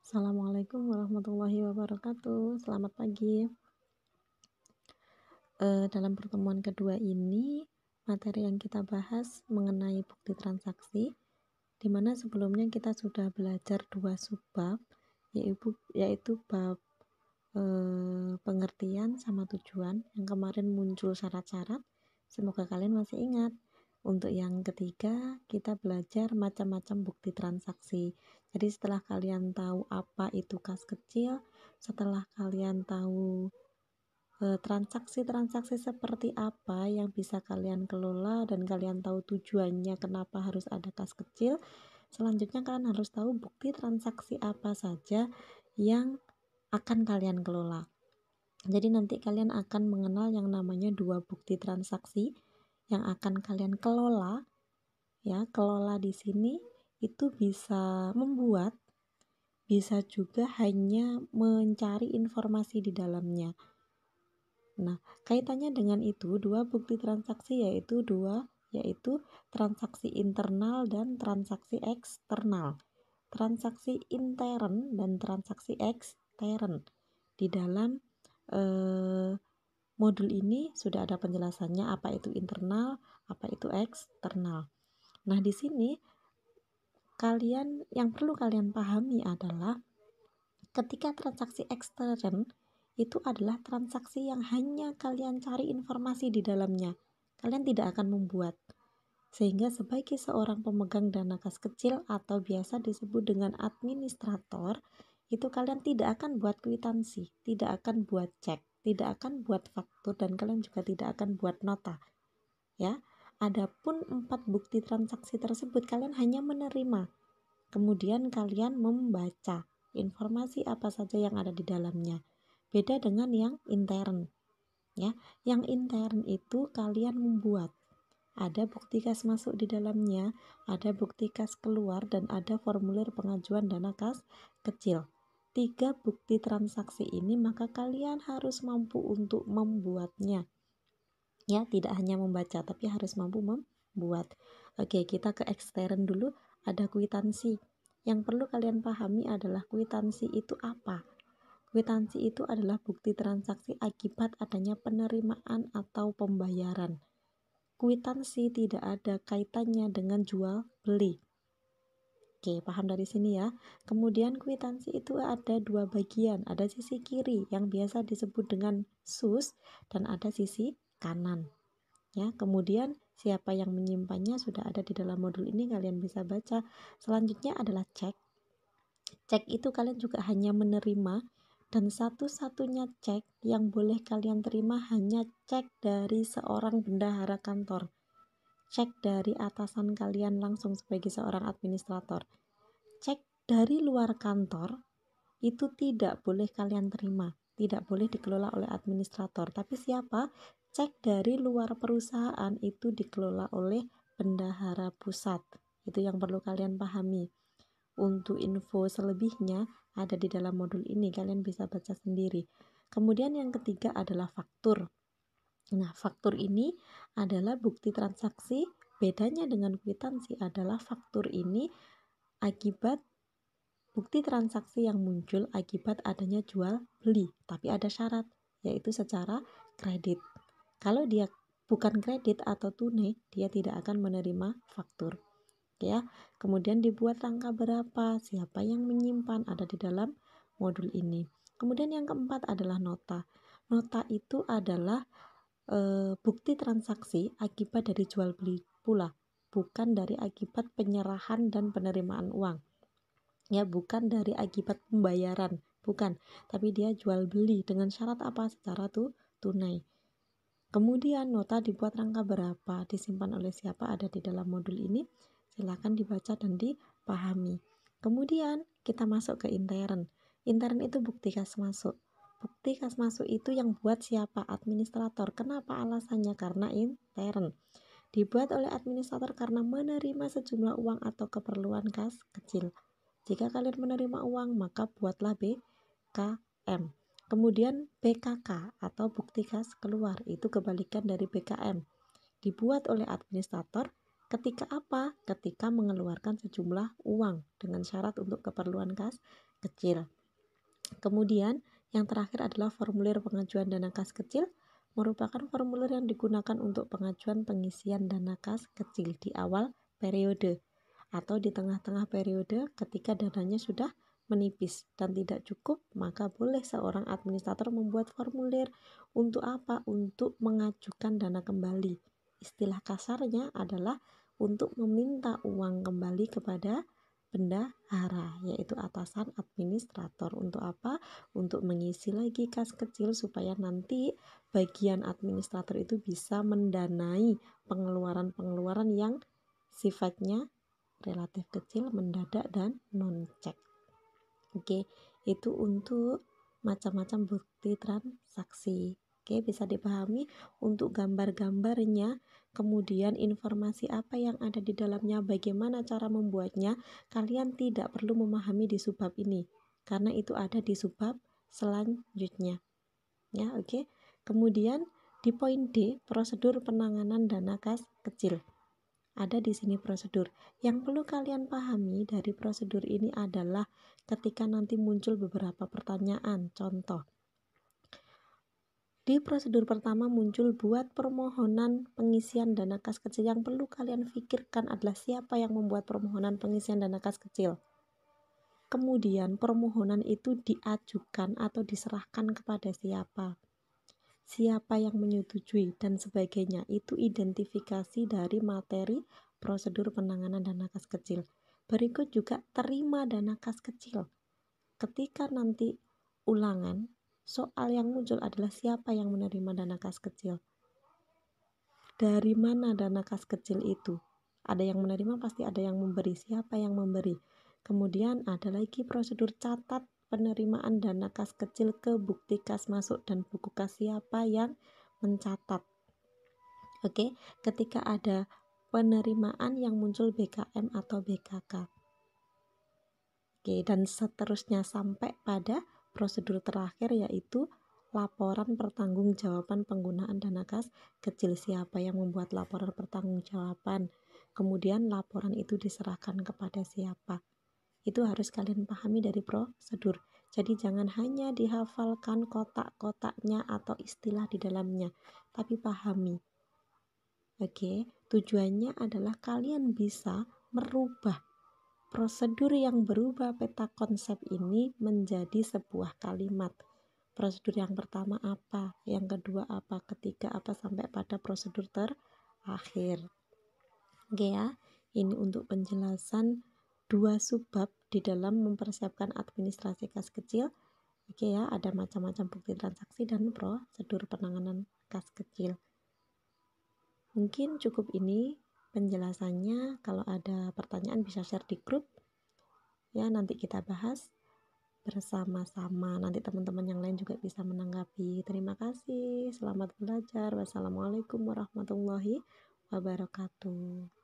Assalamualaikum warahmatullahi wabarakatuh. Selamat pagi. Dalam pertemuan kedua ini, materi yang kita bahas mengenai bukti transaksi, di mana sebelumnya kita sudah belajar 2 subbab, yaitu bab pengertian sama tujuan. Yang kemarin muncul syarat-syarat, semoga kalian masih ingat. Untuk yang ketiga, kita belajar macam-macam bukti transaksi. Jadi setelah kalian tahu apa itu kas kecil, setelah kalian tahu transaksi-transaksi seperti apa yang bisa kalian kelola dan kalian tahu tujuannya kenapa harus ada kas kecil, selanjutnya kalian harus tahu bukti transaksi apa saja yang akan kalian kelola. Jadi nanti kalian akan mengenal yang namanya 2 bukti transaksi yang akan kalian kelola. Ya, kelola di sini itu bisa membuat, bisa juga hanya mencari informasi di dalamnya. Nah, kaitannya dengan itu, 2 bukti transaksi yaitu transaksi internal dan transaksi eksternal. Transaksi intern dan transaksi ekstern. Di dalam modul ini sudah ada penjelasannya apa itu internal, apa itu eksternal. Nah, di sini yang perlu kalian pahami adalah ketika transaksi ekstern itu adalah transaksi yang hanya kalian cari informasi di dalamnya. Kalian tidak akan membuat. Sehingga sebagai seorang pemegang dana kas kecil atau biasa disebut dengan administrator, itu kalian tidak akan buat kwitansi, tidak akan buat cek, tidak akan buat faktur, dan kalian juga tidak akan buat nota. Ya, adapun 4 bukti transaksi tersebut kalian hanya menerima. Kemudian kalian membaca informasi apa saja yang ada di dalamnya. Beda dengan yang intern. Ya, yang intern itu kalian membuat. Ada bukti kas masuk di dalamnya, ada bukti kas keluar, dan ada formulir pengajuan dana kas kecil. 3 bukti transaksi ini maka kalian harus mampu untuk membuatnya. Ya, tidak hanya membaca tapi harus mampu membuat. Oke, kita ke ekstern dulu. Ada kwitansi. Yang perlu kalian pahami adalah kwitansi itu apa? Kwitansi itu adalah bukti transaksi akibat adanya penerimaan atau pembayaran. Kwitansi tidak ada kaitannya dengan jual beli. Oke, paham dari sini ya. Kemudian kwitansi itu ada 2 bagian. Ada sisi kiri yang biasa disebut dengan sus dan ada sisi kanan. Ya, kemudian siapa yang menyimpannya sudah ada di dalam modul ini, kalian bisa baca. Selanjutnya adalah cek. Cek itu kalian juga hanya menerima, dan satu-satunya cek yang boleh kalian terima hanya cek dari seorang bendahara kantor. Cek dari atasan kalian langsung sebagai seorang administrator. Cek dari luar kantor itu tidak boleh kalian terima, tidak boleh dikelola oleh administrator. Tapi siapa? Cek dari luar perusahaan itu dikelola oleh bendahara pusat. Itu yang perlu kalian pahami. Untuk info selebihnya ada di dalam modul ini, kalian bisa baca sendiri. Kemudian yang ketiga adalah faktur. Nah, faktur ini adalah bukti transaksi. Bedanya dengan kwitansi adalah faktur ini akibat bukti transaksi yang muncul akibat adanya jual beli, tapi ada syarat, yaitu secara kredit. Kalau dia bukan kredit atau tunai, dia tidak akan menerima faktur. Ya, kemudian dibuat rangka berapa, siapa yang menyimpan, ada di dalam modul ini. Kemudian yang keempat adalah nota. Nota itu adalah bukti transaksi akibat dari jual beli pula, bukan dari akibat penyerahan dan penerimaan uang. Ya, bukan dari akibat pembayaran, bukan, tapi dia jual beli dengan syarat apa? Secara tunai. Kemudian nota dibuat rangka berapa, disimpan oleh siapa, ada di dalam modul ini. Silakan dibaca dan dipahami. Kemudian kita masuk ke intern. Intern itu bukti kas masuk. Bukti kas masuk itu yang buat siapa? Administrator. Kenapa alasannya? Karena intern. Dibuat oleh administrator karena menerima sejumlah uang atau keperluan kas kecil. Jika kalian menerima uang, maka buatlah BKM. Kemudian BKK atau bukti kas keluar, itu kebalikan dari BKM. Dibuat oleh administrator Ketika apa? Ketika mengeluarkan sejumlah uang dengan syarat untuk keperluan kas kecil. Kemudian yang terakhir adalah formulir pengajuan dana kas kecil, merupakan formulir yang digunakan untuk pengajuan pengisian dana kas kecil di awal periode atau di tengah-tengah periode ketika dananya sudah menipis dan tidak cukup, maka boleh seorang administrator membuat formulir untuk apa? Untuk mengajukan dana kembali. Istilah kasarnya adalah untuk meminta uang kembali kepada bendahara, yaitu atasan administrator. Untuk apa? Untuk mengisi lagi kas kecil supaya nanti bagian administrator itu bisa mendanai pengeluaran-pengeluaran yang sifatnya relatif kecil, mendadak, dan non-cek. Oke, itu untuk macam-macam bukti transaksi. Oke, bisa dipahami untuk gambar-gambarnya, kemudian informasi apa yang ada di dalamnya, bagaimana cara membuatnya. Kalian tidak perlu memahami di subbab ini, karena itu ada di subbab selanjutnya. Ya, oke. Kemudian di poin D, prosedur penanganan dana kas kecil. Ada di sini prosedur. Yang perlu kalian pahami dari prosedur ini adalah ketika nanti muncul beberapa pertanyaan. Contoh, di prosedur pertama muncul buat permohonan pengisian dana kas kecil. Yang perlu kalian pikirkan adalah siapa yang membuat permohonan pengisian dana kas kecil. Kemudian permohonan itu diajukan atau diserahkan kepada siapa. Siapa yang menyetujui dan sebagainya. Itu identifikasi dari materi prosedur penanganan dana kas kecil. Berikut juga terima dana kas kecil. Ketika nanti ulangan, soal yang muncul adalah siapa yang menerima dana kas kecil. Dari mana dana kas kecil itu? Ada yang menerima, pasti ada yang memberi. Siapa yang memberi? Kemudian ada lagi prosedur catat penerimaan dana kas kecil ke bukti kas masuk dan buku kas, siapa yang mencatat. Oke, ketika ada penerimaan yang muncul BKM atau BKK. Oke, dan seterusnya sampai pada prosedur terakhir, yaitu laporan pertanggungjawaban penggunaan dana kas kecil. Siapa yang membuat laporan pertanggungjawaban? Kemudian laporan itu diserahkan kepada siapa? Itu harus kalian pahami dari prosedur. Jadi jangan hanya dihafalkan kotak-kotaknya atau istilah di dalamnya, tapi pahami. Oke, tujuannya adalah kalian bisa merubah prosedur yang berubah peta konsep ini menjadi sebuah kalimat. Prosedur yang pertama apa, yang kedua apa, ketiga apa, sampai pada prosedur terakhir. Oke ya, ini untuk penjelasan dua subbab di dalam mempersiapkan administrasi kas kecil. Oke ya, ada macam-macam bukti transaksi dan prosedur penanganan kas kecil. Mungkin cukup ini penjelasannya. Kalau ada pertanyaan bisa share di grup ya, nanti kita bahas bersama-sama. Nanti teman-teman yang lain juga bisa menanggapi. Terima kasih, selamat belajar. Wassalamualaikum warahmatullahi wabarakatuh.